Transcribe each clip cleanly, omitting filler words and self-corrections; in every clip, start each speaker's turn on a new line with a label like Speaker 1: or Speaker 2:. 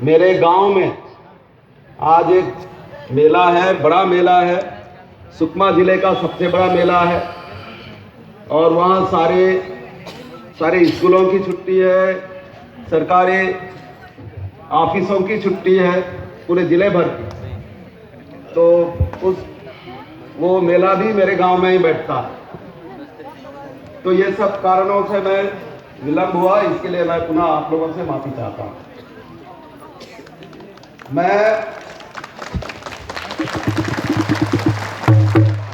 Speaker 1: मेरे गांव में आज एक मेला है, बड़ा मेला है, सुकमा जिले का सबसे बड़ा मेला है। और वहाँ सारे स्कूलों की छुट्टी है, सरकारी ऑफिसों की छुट्टी है, पूरे जिले भर की। तो वो मेला भी मेरे गांव में ही बैठता है। तो ये सब कारणों से मैं विलंब हुआ, इसके लिए मैं पुनः आप लोगों से माफी चाहता हूँ। मैं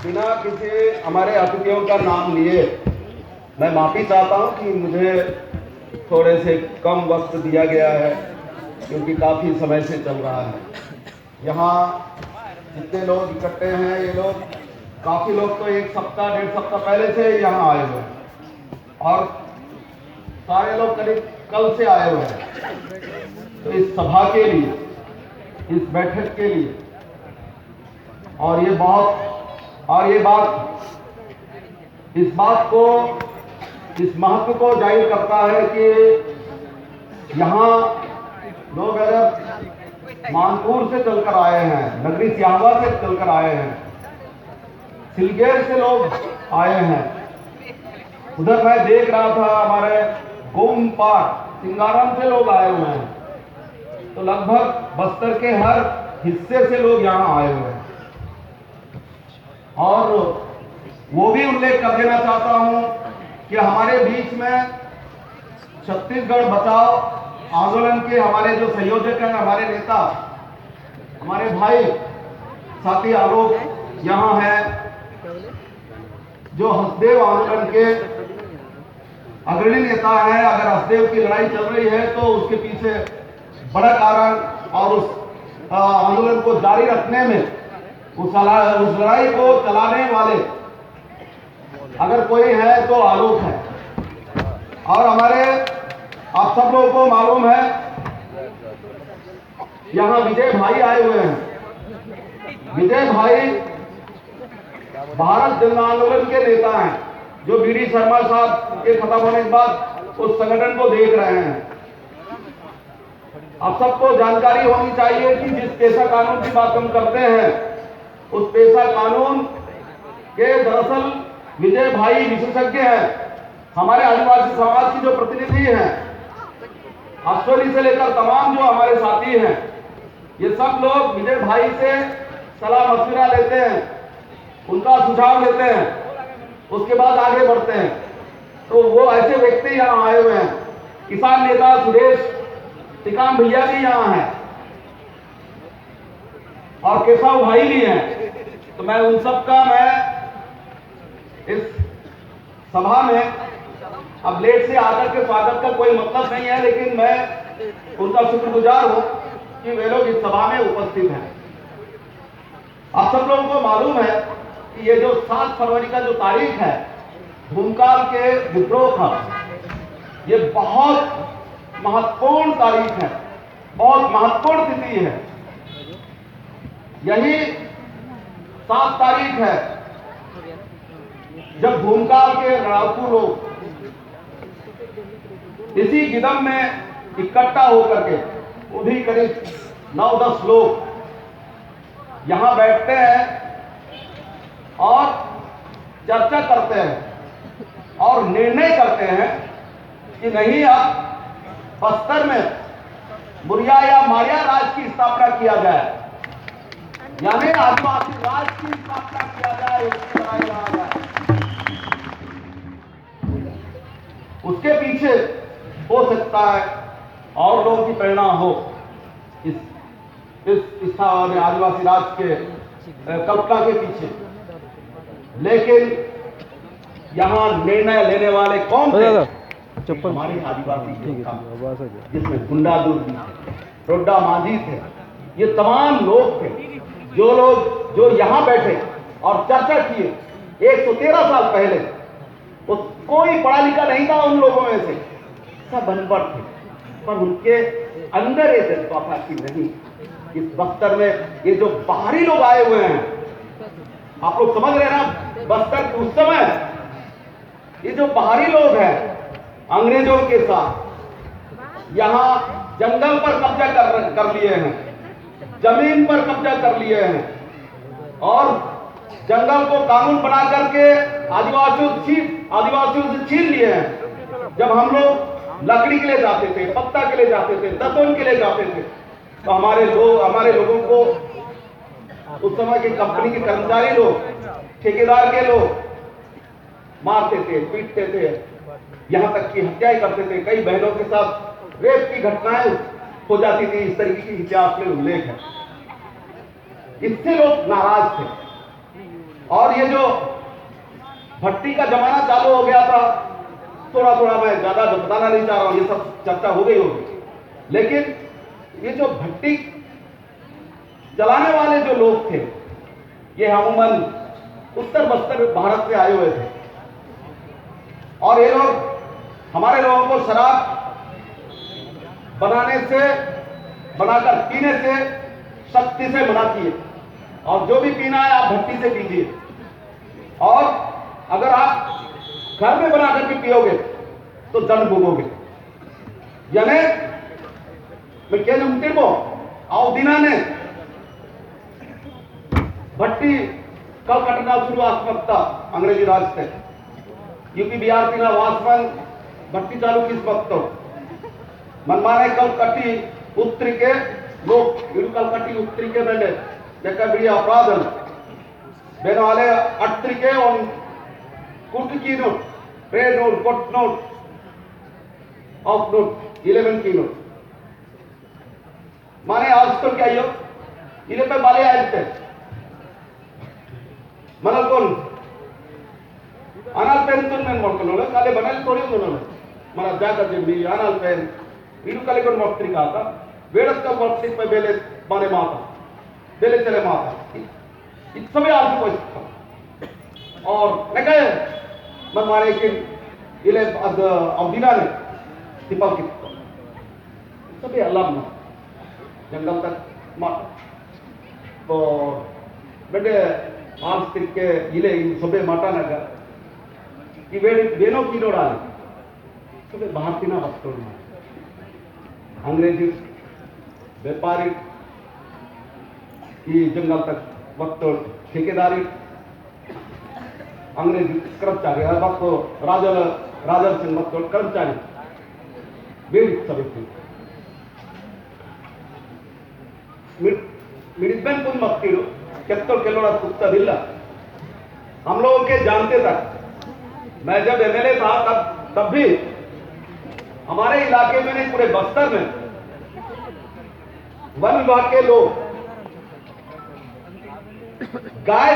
Speaker 1: बिना किसी हमारे अतिथियों का नाम लिए मैं माफी चाहता हूं कि मुझे थोड़े से कम वक्त दिया गया है, क्योंकि काफ़ी समय से चल रहा है। यहाँ जितने लोग इकट्ठे हैं, ये लोग काफ़ी लोग तो एक सप्ताह डेढ़ सप्ताह पहले से यहाँ आए हुए हैं और सारे लोग करीब कल से आए हुए हैं। तो इस सभा के लिए, इस बैठक के लिए, और इस महत्व को जाहिर करता है कि यहाँ लोग अगर मानपुर से चलकर आए हैं, नगरी सियावा से चलकर आए हैं, सिलगेर से लोग आए हैं, उधर मैं देख रहा था हमारे गोम पार सिंगाराम से लोग आए हुए हैं, तो लगभग बस्तर के हर हिस्से से लोग यहाँ आए हुए हैं। और वो भी उल्लेख कर देना चाहता हूं कि हमारे बीच में छत्तीसगढ़ बचाओ आंदोलन के हमारे जो संयोजक हैं, हमारे नेता, हमारे भाई साथी आलोक यहाँ है, जो हसदेव आंदोलन के अग्रणी नेता है। अगर हसदेव की लड़ाई चल रही है तो उसके पीछे बड़ा कारण और उस आंदोलन को जारी रखने में, उस लड़ाई को चलाने वाले अगर कोई है तो आलोक है। और हमारे आप सब लोगों को मालूम है यहाँ विजय भाई आए हुए हैं। विजय भाई भारत जन आंदोलन के नेता हैं, जो बीडी शर्मा साहब के खत्म होने के बाद उस संगठन को देख रहे हैं। आप सबको जानकारी होनी चाहिए कि जिस पेशा कानून की बात हम करते हैं, उस पेशा कानून के दरअसल विजय भाई विशेषज्ञ हैं। हमारे आदिवासी समाज की जो प्रतिनिधि हैं, अश्वनी से लेकर तमाम जो हमारे साथी हैं, ये सब लोग विजय भाई से सलाह मशविरा लेते हैं, उनका सुझाव लेते हैं, उसके बाद आगे बढ़ते हैं। तो वो ऐसे व्यक्ति यहाँ आए हुए हैं। किसान नेता सुरेश टिकाम भैया भी यहाँ हैं और केशव भाई भी हैं। तो मैं उन सब का, मैं इस सभा में अब लेट से आकर के स्वागत का कोई मतलब नहीं है, लेकिन मैं उनका शुक्रगुजार हूं कि वे लोग इस सभा में उपस्थित हैं। आप सब लोगों को मालूम है कि ये जो 7 फरवरी का जो तारीख है, भूमकाल के विद्रोह का, ये बहुत महत्वपूर्ण तारीख है, बहुत महत्वपूर्ण तिथि है। यही 7 तारीख है जब भूमकाल के लड़ाकू लोग इसी गिदम में इकट्ठा होकर के, वो भी करीब 9-10 लोग यहां बैठते हैं और चर्चा करते हैं और निर्णय करते हैं कि नहीं, अब बस्तर में मुरिया या मारिया राज की स्थापना किया जाए, यानी आदिवासी राज की स्थापना किया जाए, उसकी लड़ाई लड़ा जाए। उसके पीछे हो सकता है और लोगों की प्रेरणा हो इस आदिवासी राज के कल्पना के पीछे, लेकिन यहाँ निर्णय लेने वाले कौन थे? हमारी आदिवासी जिसमें गुंडा दूर भी थे, रोड्डा मांझी थे, ये तमाम लोग थे जो यहाँ बैठे और चर्चा किए 113 साल पहले। वो कोई पढ़ा लिखा नहीं था उन लोगों में से, सब अनपढ़ थे, पर उनके अंदर ये जज्बा था कि नहीं, इस बस्तर में ये जो बाहरी लोग आए हुए हैं, आप लोग समझ रहे हैं ना, बस्तर उस समय ये जो बाहरी लोग हैं अंग्रेजों के साथ यहाँ जंगल पर कब्जा कर लिए हैं, जमीन पर कब्जा कर लिए हैं और जंगल को कानून बना करके आदिवासियों से छीन लिए हैं। जब हम लोग लकड़ी के लिए जाते थे, पत्ता के लिए जाते थे, दतवन के लिए जाते थे, तो हमारे लोगों को उस समय के कंपनी के कर्मचारी लोग, ठेकेदार के लोग मारते थे, पीटते थे, यहां तक कि हत्याएं करते थे। कई बहनों के साथ रेप की घटनाएं हो जाती थी। इस तरीके की इतिहास में उल्लेख है। इससे लोग नाराज थे। और ये जो भट्टी का जमाना चालू हो गया था, थोड़ा मैं ज्यादा बताना नहीं चाह रहा हूं, ये सब चर्चा हो गई होगी, लेकिन ये जो भट्टी चलाने वाले जो लोग थे, ये अमूमन उत्तर बस्तर भारत से आए हुए थे और ये लोग हमारे लोगों को शराब बनाकर पीने से सख्ती से मना किए और जो भी पीना है आप भट्टी से पीजिए, और अगर आप घर में बना करके पियोगे तो दंड भोगोगे। यानी मैं मुंतिरबो आओ दिना ने भट्टी कल कटना शुरू आसमकता अंग्रेजी राज से यूपी बिहार तीना वासवन भट्टी चालू किस वक्त मनमाने कल कटी उत्तरी के लोग कल कटी उत्तरी के बेले जैका बड़ी अपराध बेन वाले 8 तरीके और कुट की नोट, ट्रेड नोट, कोट नोट, ऑफ नोट 11 की नोट माने आज तो क्या यो इले पे बाले आए थे मनल कौन अनाल पेन तो मैं मोड़ करो काले बनाए थोड़ी उन्होंने मना जाकर जब मेरी अनाल पेन इनु काले कौन मोड़ का था वेड़त का मोड़ पे बेले माने माता बेले चले माता इस समय आज कोई और मैं कहे मन मारे कि इले अवधिना ने तिपल की सभी अल्लाह में जंगल तक माता तो बेटे आज तक के इले सबे माटा नगर कि वे बेनो किलो डाले सबे भारतीय ना वस्तु अंग्रेजी व्यापारी की जंगल तक वक्त ठेकेदारी अंग्रेजी कर्मचारी वक्त राजल सिंह वक्त कर्मचारी वे सभी थे मिडिबन कुछ मक्की केत्तोल केलोड़ा कुत्ता दिल्ला हम लोगों के जानते तक मैं जब एमएलए था तब भी हमारे इलाके में नहीं पूरे बस्तर में वन विभाग के लोग गाय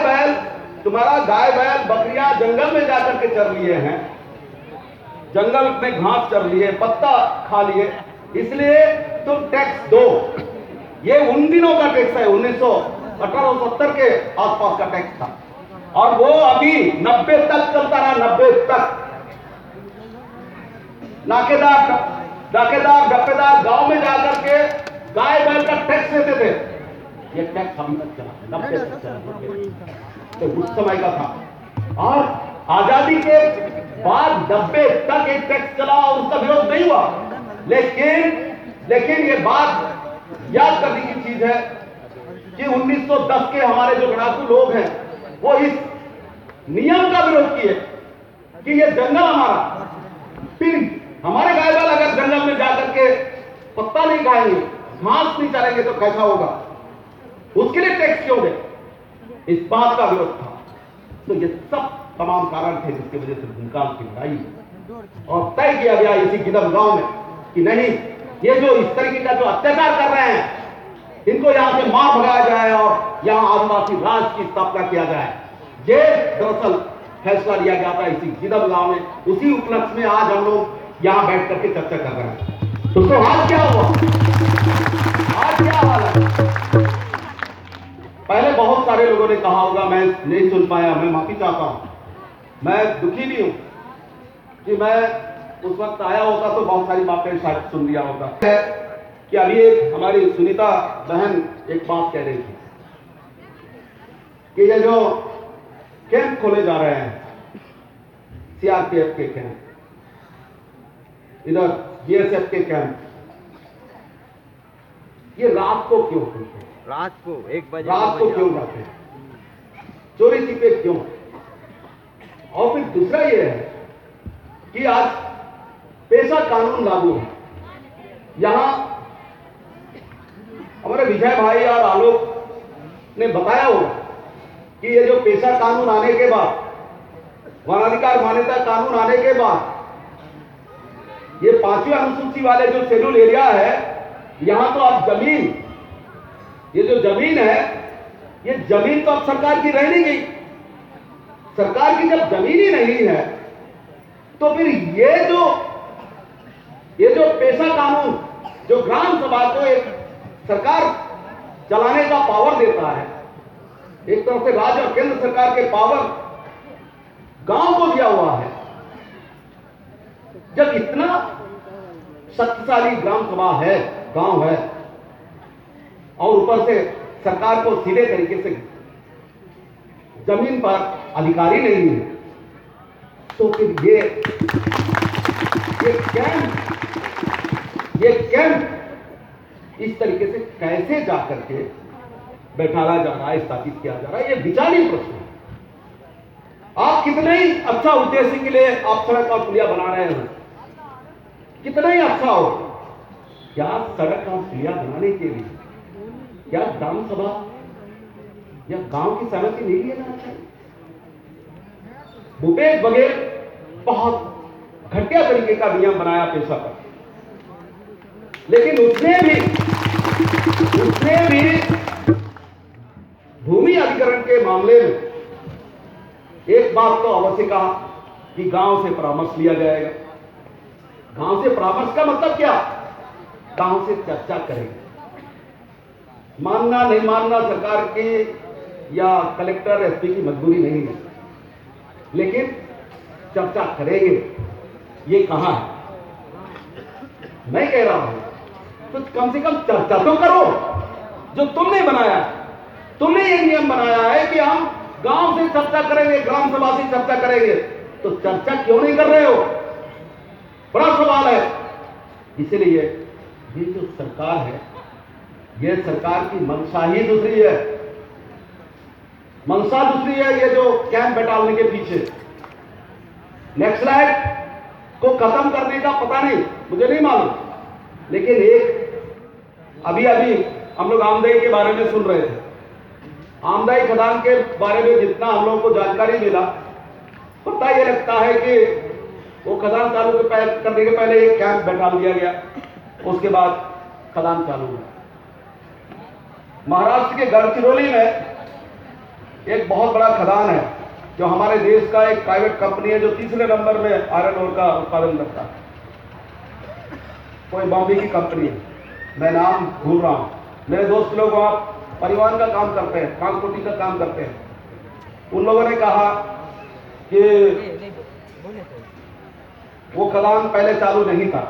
Speaker 1: बैल तुम्हारा गाय बैल बकरियां जंगल में जाकर के चर लिए हैं, जंगल में घास चर लिए, पत्ता खा लिए, इसलिए तुम टैक्स दो। ये उन दिनों का टैक्स है, 1970 के आसपास का टैक्स था और वो अभी 90 तक चलता रहा। 90 तक नाकेदार डब्बेदार गांव में जाकर के गाय बैल का टैक्स देते थे। ये टैक्स अभी तक चला, 90 तक चला, तो उस समय का था। और आजादी के बाद 90 तक एक टैक्स चला और उसका विरोध नहीं हुआ, लेकिन ये बात याद करने की चीज है कि 1910 के हमारे जो लड़ाकू लोग हैं वो इस नियम का विरोध किए कि ये जंगल हमारा, फिर हमारे गाय बैल अगर जंगल में जाकर के पत्ता नहीं खाएंगे, घास नहीं चलेंगे तो कैसा होगा, उसके लिए टैक्स क्यों दे, इस बात का विरोध था। तो ये सब तमाम कारण थे जिसकी वजह से भूमकाल की लड़ाई और तय किया गया इसी गिदम गांव में कि नहीं, ये जो इस तरीके का जो अत्याचार कर रहे हैं इनको यहां से मार भगाया जाए और यहां आदिवासी राज की स्थापना किया जाए। ये दरअसल फैसला लिया गया था इसी गिदम गांव में। उसी उपलक्ष्य में आज हम लोग यहां बैठ करके चर्चा कर रहे हैं। दोस्तों आज क्या हुआ, आज क्या हाल है? पहले बहुत सारे लोगों ने कहा होगा, मैं नहीं सुन पाया, मैं माफी चाहता हूं। मैं दुखी भी हूं कि मैं उस वक्त आया होता तो बहुत सारी बातें शायद सुन लिया होता। कि अभी एक हमारी सुनीता बहन एक बात कह रही थी कि ये जो कैंप खोले जा रहे हैं सीआरपीएफ के कैंप, इधर बीएसएफ के कैंप, ये रात को क्यों खुलते हैं?
Speaker 2: रात को 1 बजे
Speaker 1: रात को क्यों जाते हैं? चोरी छिपे क्यों? और फिर दूसरा ये है कि आज पेशा कानून लागू है। यहां हमारे विजय भाई और आलोक ने बताया होगा कि ये जो पेशा कानून आने के बाद, वनाधिकार मान्यता कानून आने के बाद, ये 5वीं अनुसूची वाले जो शेड्यूल एरिया है, यहां तो अब जमीन, ये जो जमीन है, ये जमीन तो अब सरकार की रह नहीं गई। सरकार की जब जमीन ही नहीं है तो फिर ये जो पेशा कानून जो ग्राम सभा को एक सरकार चलाने का पावर देता है, एक तरफ से राज्य और केंद्र सरकार के पावर गांव को दिया हुआ है, जब इतना शक्तिशाली ग्राम सभा है, गांव है, और ऊपर से सरकार को सीधे तरीके से जमीन पर अधिकारी नहीं है, तो फिर ये कैंप इस तरीके से कैसे जाकर के बैठाला जा रहा है, स्थापित किया जा रहा है, ये विचारणीय प्रश्न है। आप कितने ही अच्छा उद्देश्य के लिए आप सड़क और पुलिया बना रहे हैं, कितना ही अच्छा हो, क्या सड़क और पुलिया बनाने के लिए क्या ग्राम सभा या गांव की सहमति नहीं लेना चाहिए? भूपेश बघेल बहुत घटिया तरीके का नियम बनाया पेशा पर, लेकिन उसने भी भूमि अधिग्रहण के मामले में एक बात तो अवश्य कहा कि गांव से परामर्श लिया जाएगा। गांव से परामर्श का मतलब क्या? गांव से चर्चा करेंगे। मानना नहीं मानना सरकार की या कलेक्टर एसपी की मजबूरी नहीं है, लेकिन चर्चा करेंगे। ये कहां है? मैं कह रहा हूं तो कम से कम चर्चा तो करो। जो तुमने बनाया, तुमने ये नियम बनाया है कि हम गांव से चर्चा करेंगे, ग्राम सभा से चर्चा करेंगे, तो चर्चा क्यों नहीं कर रहे हो? बड़ा सवाल है। इसलिए ये जो सरकार है, ये सरकार की मंशा ही दूसरी है, मंशा दूसरी है। ये जो कैंप बैठाने के पीछे नक्सलाइट को खत्म करने का पता नहीं, मुझे नहीं मालूम, लेकिन एक अभी हम लोग आमदई के बारे में सुन रहे थे। आमदई खदान के बारे में जितना हम लोगों को जानकारी मिला, पता ये लगता है कि वो खदान चालू करने के पहले एक कैंप बैठा दिया गया, उसके बाद खदान चालू हुआ। महाराष्ट्र के गढ़चिरौली में एक बहुत बड़ा खदान है, जो हमारे देश का एक प्राइवेट कंपनी है, जो 3रे नंबर में आयरन ओर का उत्पादन करता है। कोई बॉम्बे की कंपनी है, मैं नाम भूल रहा हूं। मेरे दोस्त लोग वहां परिवहन का काम करते हैं, ट्रांसपोर्टिंग का काम करते हैं। उन लोगों ने कहा कि वो खदान पहले चालू नहीं था,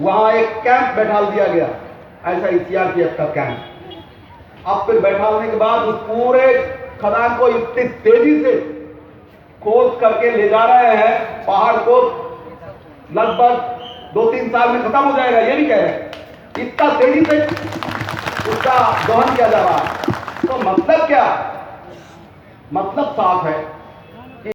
Speaker 1: वहां एक कैंप बैठा दिया गया, ऐसा सीआरपीएफ का कैंप। अब फिर बैठाने के बाद उस पूरे खदान को इतनी तेजी से खोद करके ले जा रहे हैं, पहाड़ को लगभग 2-3 साल में खत्म हो जाएगा, ये नहीं कह रहे, इतना तेजी से उसका दोहन किया जा रहा है। तो मतलब क्या? मतलब साफ है